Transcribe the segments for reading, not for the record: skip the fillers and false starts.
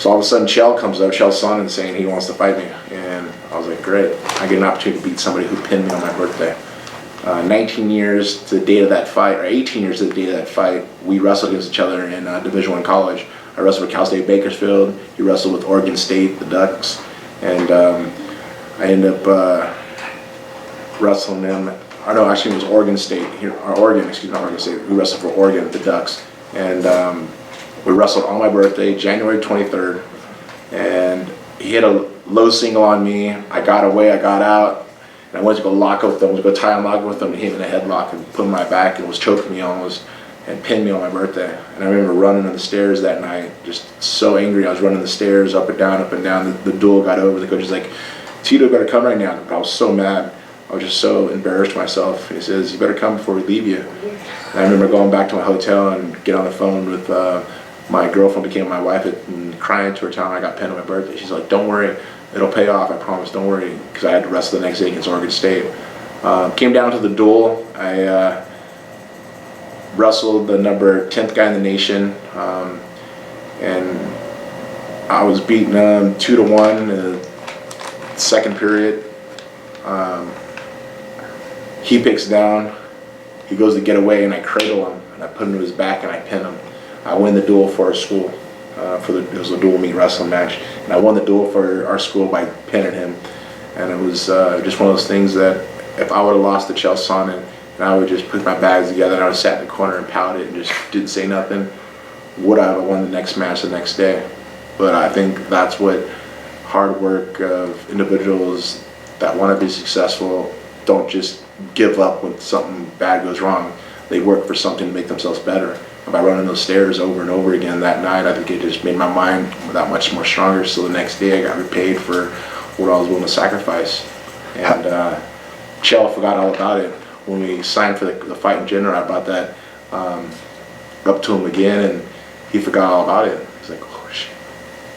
So all of a sudden Chael comes up, Chael Sonnen, saying he wants to fight me. And I was like, great. I get an opportunity to beat somebody who pinned me on my birthday. 19 years to the date of that fight, or 18 years to the date of that fight, we wrestled against each other in Division I college. I wrestled with Cal State Bakersfield. He wrestled with Oregon State, the Ducks. And I ended up wrestling him. No, actually it was Oregon State, not Oregon State. We wrestled for Oregon, the Ducks. And we wrestled on my birthday, January 23rd. And he hit a low single on me. I got away, I got out. And I went to go lock up with him, I was going to tie and lock with him, and he hit me in a headlock and put him on my back and was choking me almost and pinned me on my birthday. And I remember running on the stairs that night, just so angry. I was running the stairs up and down, up and down. The duel got over. The coach was like, Tito, better come right now. But I was so mad. I was just so embarrassed myself. He says, you better come before we leave you. And I remember going back to my hotel and get on the phone with my girlfriend, became my wife, and crying to her, telling her I got pinned on my birthday. She's like, don't worry. It'll pay off, I promise, don't worry, because I had to wrestle the next day against Oregon State. Came down to the duel. I wrestled the number 10th guy in the nation, and I was beating him 2-1 in the second period. He picks down, he goes to get away, and I cradle him, and I put him to his back, and I pin him. I win the duel for our school. It was a dual meet wrestling match, and I won the duel for our school by pinning him. And it was just one of those things that if I would have lost to Chael Sonnen, and I would just put my bags together and I would sat in the corner and pouted and just didn't say nothing, would I have won the next match the next day? But I think that's what hard work of individuals that want to be successful don't just give up when something bad goes wrong. They work for something to make themselves better. By running those stairs over and over again that night, I think it just made my mind that much more stronger. So the next day I got repaid for what I was willing to sacrifice. And Chael forgot all about it. When we signed for the fight in general, I brought that up to him again, and he forgot all about it. He's like, oh shit.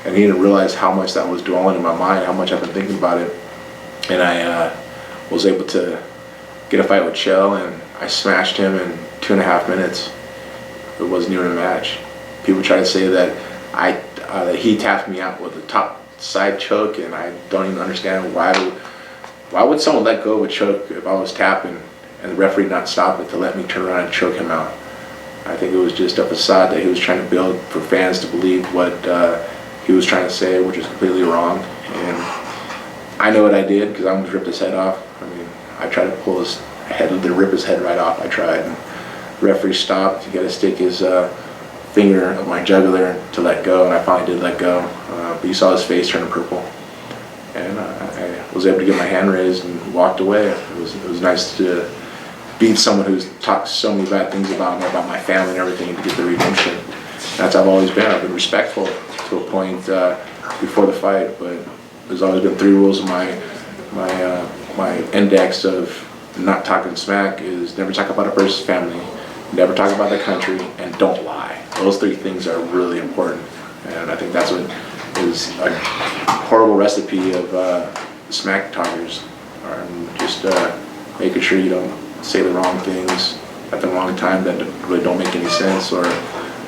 And he didn't realize how much that was dwelling in my mind, how much I've been thinking about it. And I was able to get a fight with Chael, and I smashed him in 2.5 minutes. It wasn't even a match. People try to say that that he tapped me out with a top side choke, and I don't even understand why would someone let go of a choke if I was tapping and the referee not stop it to let me turn around and choke him out. I think it was just a facade that he was trying to build for fans to believe what he was trying to say, which is completely wrong. And I know what I did because I almost ripped his head off. I mean, I tried to pull his head, to rip his head right off. I tried. And referee stopped. He got to stick his finger of my jugular to let go, and I finally did let go. But you saw his face turn purple, and I was able to get my hand raised and walked away. It was nice to beat someone who's talked so many bad things about me, about my family and everything, and to get the redemption. That's how I've always been. I've been respectful to a point before the fight, but there's always been 3 rules of my index of not talking smack is never talk about a person's family, never talk about the country, and don't lie. Those 3 things are really important, and I think that's what is a horrible recipe of smack talkers, just making sure you don't say the wrong things at the wrong time that really don't make any sense or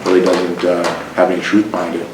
really doesn't have any truth behind it.